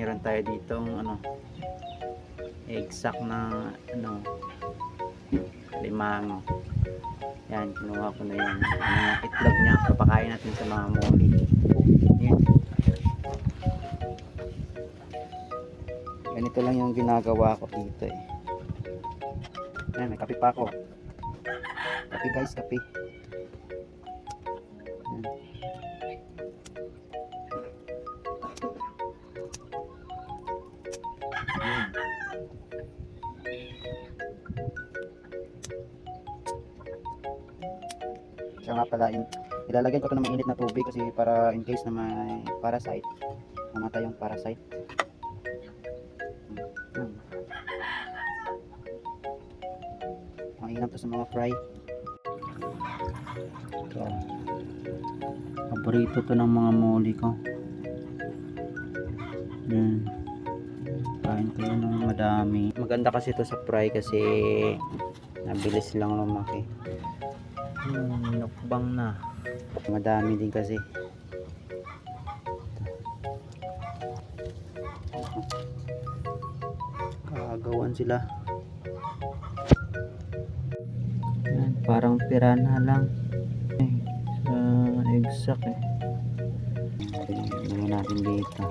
meron tayo ditong egg sack na limango. Yan, kinuha ko na yung itlog niya, papakain natin sa mga muli. Yan. Ganito lang yung ginagawa ko dito eh. Ayan, may kape pa ako. Kape guys, kape. Ayan. Ayan. Siya nga pala, ilalagyan ko ito ng mainit na tubig kasi para in case na may parasite, mamatay yung parasite. Mainam to sa mga fry. Ito. Paborito to ng mga muli ko. Yan. Kain kayo ng madami. Maganda kasi to sa fry kasi nabilis lang lumaki. Nukbang na. Madami din kasi. Kagawan sila. Yan, parang piranha lang. Egg sack eh. Tingnan natin dito.